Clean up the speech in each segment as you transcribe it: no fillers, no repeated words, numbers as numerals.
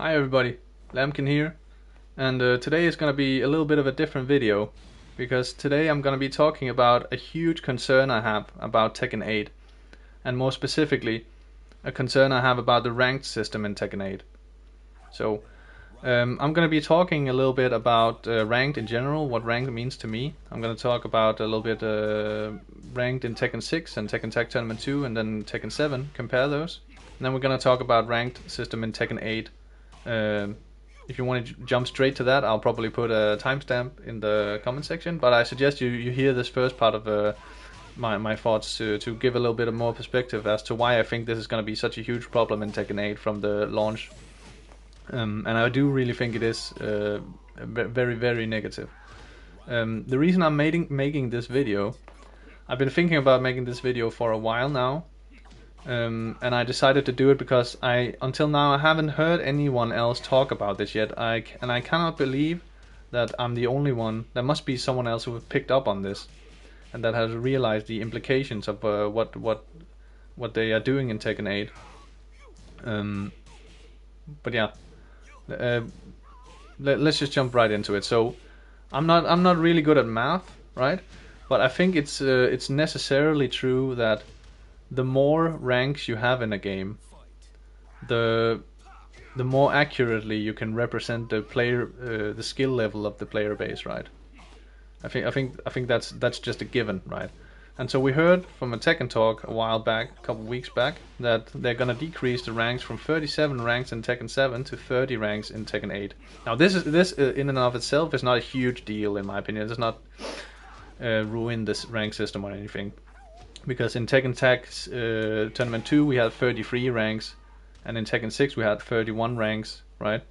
Hi everybody, Lambkin here, and today is going to be a little bit of a different video, because today I'm going to be talking about a huge concern I have about Tekken 8, and more specifically, a concern I have about the ranked system in Tekken 8. So, I'm going to be talking a little bit about ranked in general, what ranked means to me. I'm going to talk about a little bit ranked in Tekken 6 and Tekken Tag Tournament 2 and then Tekken 7, compare those. And then we're going to talk about ranked system in Tekken 8. If you want to jump straight to that, I'll probably put a timestamp in the comment section. But I suggest you hear this first part of my thoughts to give a little bit of more perspective as to why I think this is going to be such a huge problem in Tekken 8 from the launch. And I do really think it is very, very negative. The reason I'm making this video, I've been thinking about making this video for a while now. And I decided to do it because until now I haven't heard anyone else talk about this yet. And I cannot believe that I'm the only one. There must be someone else who has picked up on this and that has realized the implications of what they are doing in Tekken 8. But yeah, let's just jump right into it. So I'm not really good at math, right? But I think it's necessarily true that the more ranks you have in a game, the more accurately you can represent the player, the skill level of the player base, right? I think that's just a given, right? And so we heard from a Tekken talk a while back, a couple of weeks back, that they're gonna decrease the ranks from 37 ranks in Tekken 7 to 30 ranks in Tekken 8. Now this in and of itself is not a huge deal in my opinion. It does not ruin this rank system or anything. Because in Tekken Tag Tournament 2 we had 33 ranks, and in Tekken 6 we had 31 ranks, right?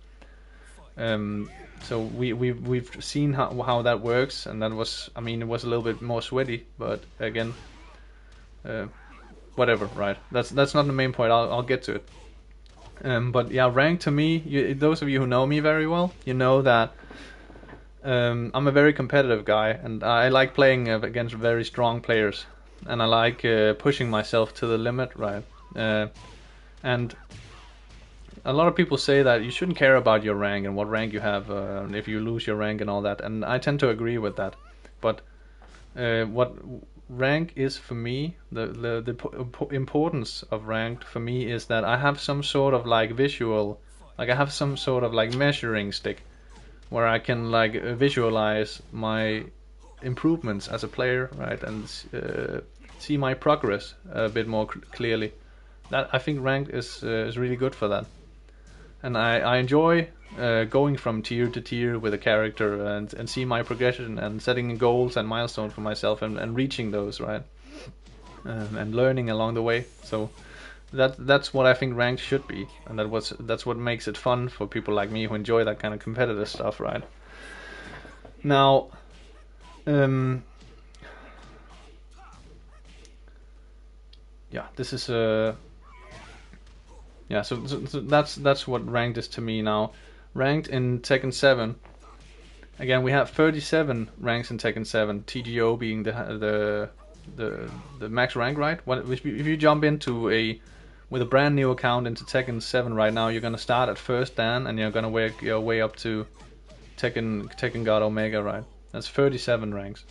So we've seen how that works, and that was, I mean, it was a little bit more sweaty, but again, whatever, right? That's not the main point. I'll get to it. But yeah, rank to me, those of you who know me very well, you know that I'm a very competitive guy, and I like playing against very strong players. And I like pushing myself to the limit, right? And a lot of people say that you shouldn't care about your rank and what rank you have if you lose your rank and all that, and I tend to agree with that. But what rank is for me, the importance of ranked for me is that I have some sort of like visual, like I have some sort of like measuring stick where I can like visualize my improvements as a player, right, and see my progress a bit more clearly. That I think ranked is really good for that, and I enjoy going from tier to tier with a character and see my progression and setting goals and milestones for myself and reaching those, right, and learning along the way. So that's what I think ranked should be, and that's what makes it fun for people like me who enjoy that kind of competitive stuff, right? Now, yeah, this is yeah. So that's what ranked is to me now. Ranked in Tekken 7. Again, we have 37 ranks in Tekken 7. TGO being the max rank, right? If you jump into with a brand new account into Tekken 7 right now, you're gonna start at first Dan, and you're gonna work your way up to Tekken God Omega, right? That's 37 ranks.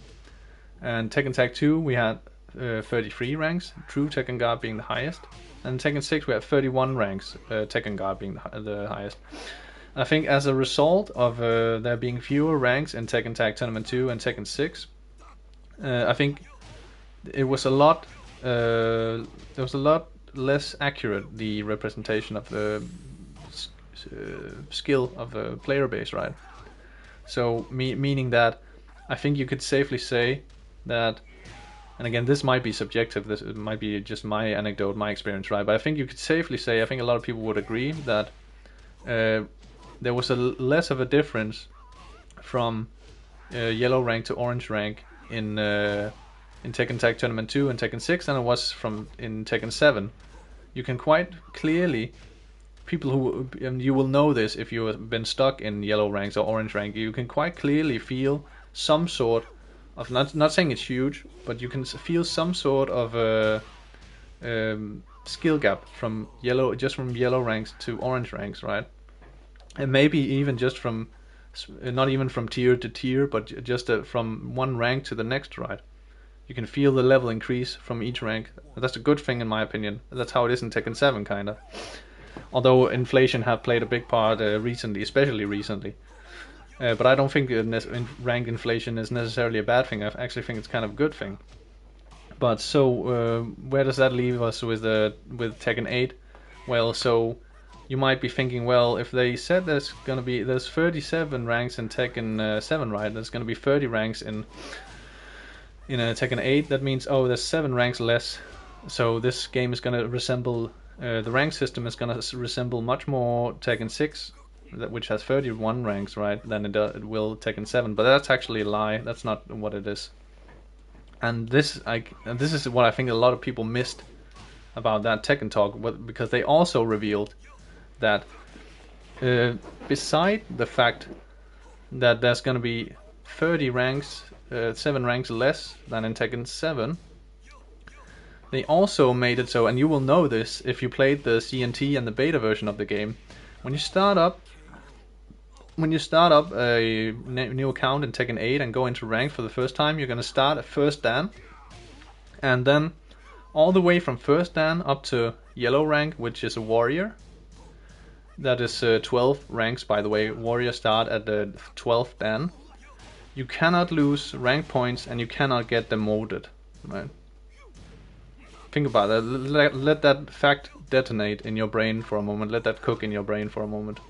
And Tekken Tag 2 we had 33 ranks, True Tekken God being the highest. And Tekken 6 we had 31 ranks, Tekken God being the highest. I think as a result of there being fewer ranks in Tekken Tag Tournament 2 and Tekken 6, I think it was a lot less accurate, the representation of the skill of the player base, right? So meaning that I think you could safely say that, and again this might be subjective, this might be just my anecdote, my experience, right? But I think you could safely say, I think a lot of people would agree that there was a less of a difference from yellow rank to orange rank in Tekken Tag Tournament 2 and Tekken 6 than it was in Tekken 7. You can quite clearly, people who, and you will know this if you have been stuck in yellow ranks or orange rank, you can quite clearly feel some sort of, not saying it's huge, but you can feel some sort of a skill gap from yellow ranks to orange ranks, right? and maybe even just from not even from tier to tier, but just from one rank to the next, right? You can feel the level increase from each rank. That's a good thing in my opinion. That's how it is in Tekken 7, kinda. Although inflation have played a big part recently, especially recently. But I don't think rank inflation is necessarily a bad thing. I actually think it's kind of a good thing. But so where does that leave us with Tekken 8? Well, so you might be thinking, well, if they said there's 37 ranks in Tekken 7, right? There's gonna be 30 ranks in Tekken 8. That means, oh, there's 7 ranks less. So this game is gonna resemble the rank system is gonna resemble much more Tekken 6, which has 31 ranks, right? Than it will Tekken 7. But that's actually a lie. That's not what it is. And this is what I think a lot of people missed about that Tekken talk, because they also revealed that beside the fact that there's going to be 30 ranks, 7 ranks less than in Tekken 7, they also made it so, and you will know this if you played the CNT and the beta version of the game, when you start up a new account in Tekken 8 and go into rank for the first time, you're going to start at first dan, and then all the way from first dan up to yellow rank, which is a warrior. That is 12 ranks, by the way. Warrior start at the 12th dan. You cannot lose rank points and you cannot get demoted, right? Think about that. Let that fact detonate in your brain for a moment. Let that cook in your brain for a moment.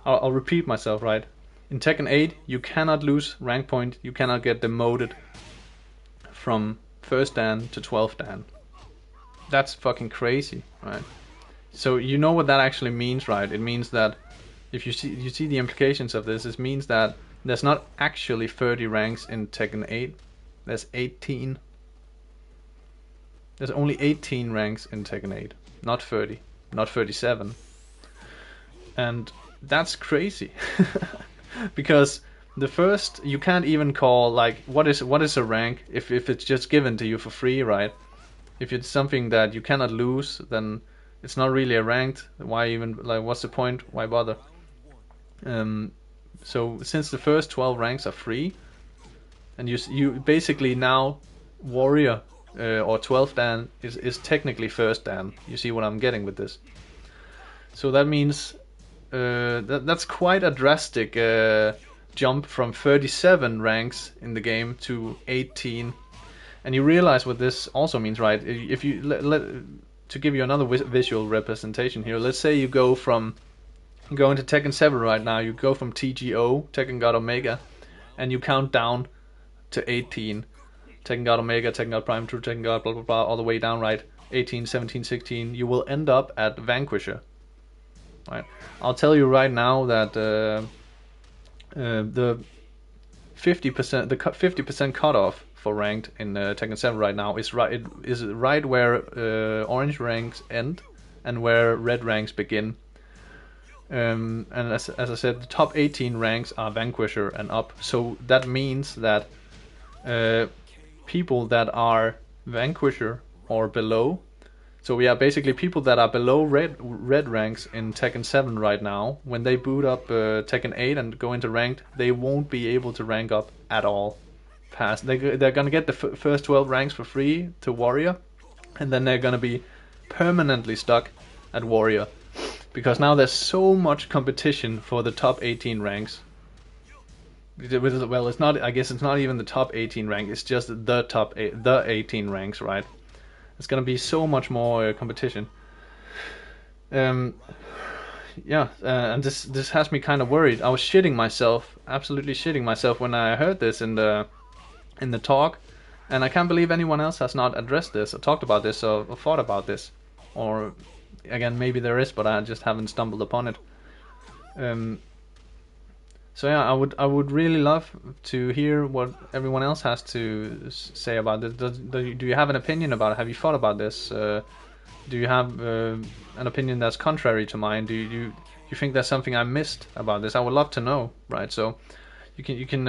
I'll repeat myself, right? In Tekken 8, you cannot lose rank point, you cannot get demoted from first dan to 12th dan. That's fucking crazy, right? So you know what that actually means, right? It means that if you see the implications of this, it means that there's not actually 30 ranks in Tekken 8. There's 18. There's only 18 ranks in Tekken 8, not 30, not 37. And that's crazy. Because the first, you can't even call, like, what is a rank if it's just given to you for free, right? If it's something that you cannot lose, then it's not really a ranked. Why even, like, what's the point? Why bother? So since the first 12 ranks are free, and you basically now warrior or 12th dan is technically first dan. You see what I'm getting with this? So that means that's quite a drastic jump from 37 ranks in the game to 18. And you realize what this also means, right? If you to give you another visual representation here, let's say you go into Tekken 7 right now, you go from TGO, Tekken God Omega, and you count down to 18. Tekken God Omega, Tekken God Prime, True Tekken God, blah blah blah, all the way down, right? 18, 17, 16, you will end up at Vanquisher. Right. I'll tell you right now that the 50% cutoff for ranked in Tekken 7 right now is right where orange ranks end and where red ranks begin. And as I said, the top 18 ranks are Vanquisher and up. So that means that people that are Vanquisher or below, so we are basically people that are below red ranks in Tekken 7 right now, when they boot up Tekken 8 and go into ranked, they won't be able to rank up at all. They're gonna get the first 12 ranks for free to warrior, and then they're gonna be permanently stuck at warrior, because now there's so much competition for the top 18 ranks. Well, it's not. I guess it's not even the top 18 rank. It's just the 18 ranks, right? It's gonna be so much more competition. And this has me kind of worried. I was shitting myself, absolutely shitting myself, when I heard this in the talk, and I can't believe anyone else has not addressed this, or talked about this, or thought about this. Or again, maybe there is, but I just haven't stumbled upon it. So yeah, I would really love to hear what everyone else has to say about this. Do you have an opinion about it? Have you thought about this? Do you have an opinion that's contrary to mine? Do you think there's something I missed about this? I would love to know, right? So you can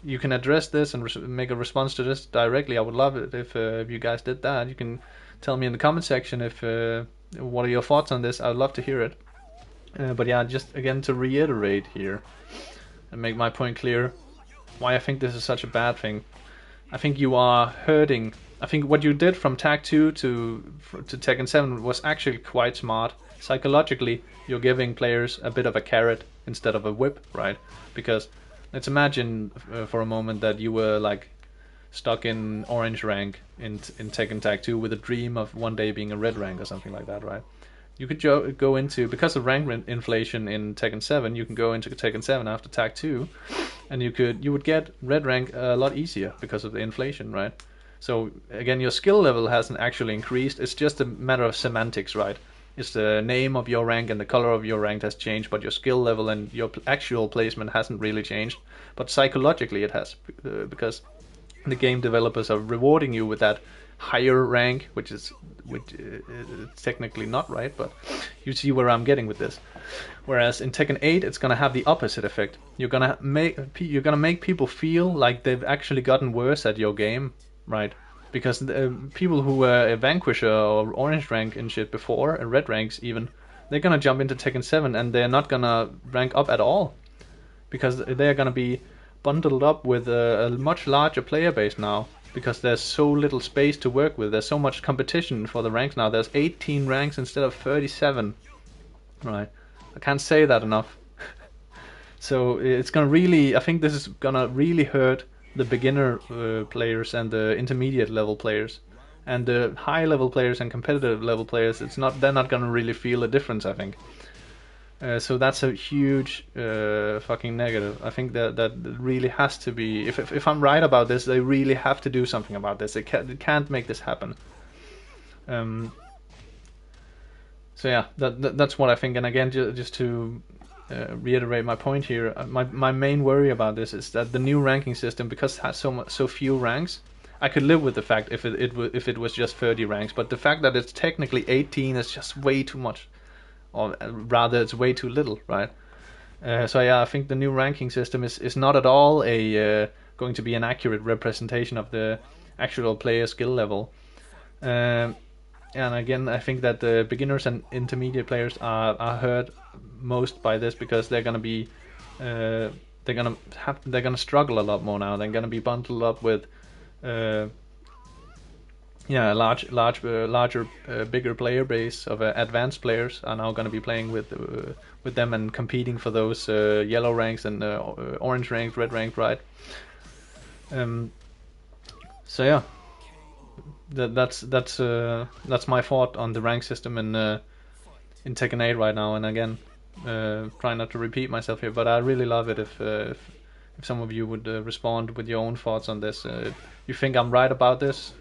address this and make a response to this directly. I would love it if you guys did that. You can tell me in the comment section if What are your thoughts on this? I'd love to hear it. But yeah, just again to reiterate here and make my point clear, why I think this is such a bad thing. I think you are hurting. I think what you did from Tag 2 to Tekken 7 was actually quite smart. Psychologically, you're giving players a bit of a carrot instead of a whip, right? Because let's imagine for a moment that you were like stuck in orange rank in Tekken Tag 2 with a dream of one day being a red rank or something like that, right? You could go into, because of rank inflation in Tekken 7, you can go into Tekken 7 after Tag 2, and you would get red rank a lot easier because of the inflation, right? So again, your skill level hasn't actually increased. It's just a matter of semantics, right? It's the name of your rank and the color of your rank has changed, but your skill level and your actual placement hasn't really changed. But psychologically it has, because the game developers are rewarding you with that higher rank, which is technically not right, but you see where I'm getting with this. Whereas in Tekken 8, it's gonna have the opposite effect. You're gonna make people feel like they've actually gotten worse at your game, right? Because people who were a Vanquisher or Orange rank and shit before, and Red ranks even, they're gonna jump into Tekken 7 and they're not gonna rank up at all, because they're gonna be bundled up with a much larger player base now, because there's so little space to work with. There's so much competition for the ranks now. There's 18 ranks instead of 37, right? I can't say that enough. So it's gonna really, I think this is gonna really hurt the beginner players and the intermediate level players, and the high level players and competitive level players. They're not gonna really feel a difference, I think. So that's a huge fucking negative. I think that really has to be. If I'm right about this, they really have to do something about this. They can't make this happen. So yeah, that's what I think. And again, just to reiterate my point here, my main worry about this is that the new ranking system, because it has so few ranks, I could live with the fact if it was just 30 ranks, but the fact that it's technically 18 is just way too much, or rather, it's way too little, right? So yeah, I think the new ranking system is not at all going to be an accurate representation of the actual player skill level. And again, I think that the beginners and intermediate players are hurt most by this, because they're gonna be they're gonna struggle a lot more now. They're gonna be bundled up with larger, bigger player base of advanced players are now gonna be playing with them and competing for those yellow ranks and orange ranks, red rank, right? So yeah. That's my thought on the rank system in Tekken 8 right now. And again, try not to repeat myself here, but I really love it if some of you would respond with your own thoughts on this. If you think I'm right about this,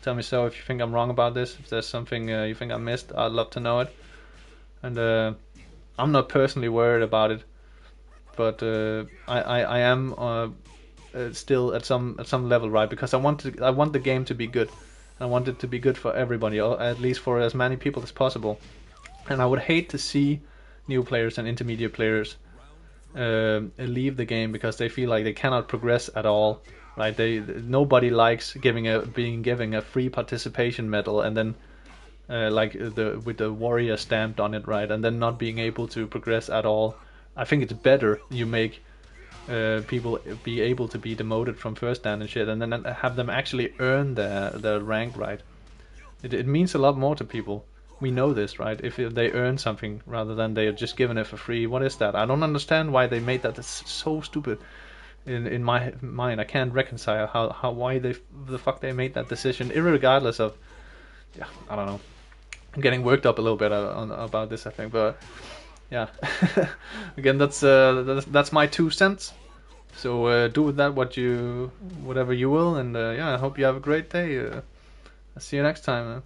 tell me so. If you think I'm wrong about this, if there's something you think I missed, I'd love to know it. And I'm not personally worried about it, but I am still at some level, right? Because I want the game to be good. I want it to be good for everybody, or at least for as many people as possible. And I would hate to see new players and intermediate players leave the game because they feel like they cannot progress at all, right? Nobody likes being given a free participation medal and then with the warrior stamped on it, right? And then not being able to progress at all. I think it's better you make people be able to be demoted from first dan and shit, and then have them actually earn their rank, right? It means a lot more to people. We know this, right? If they earn something rather than they are just given it for free. What is that? I don't understand why they made that. It's so stupid. In my mind, I can't reconcile why the fuck they made that decision, irregardless of, yeah, I don't know. I'm getting worked up a little bit about this, I think, but yeah. Again, that's my 2 cents. So do with that whatever you will, and yeah, I hope you have a great day. I'll see you next time.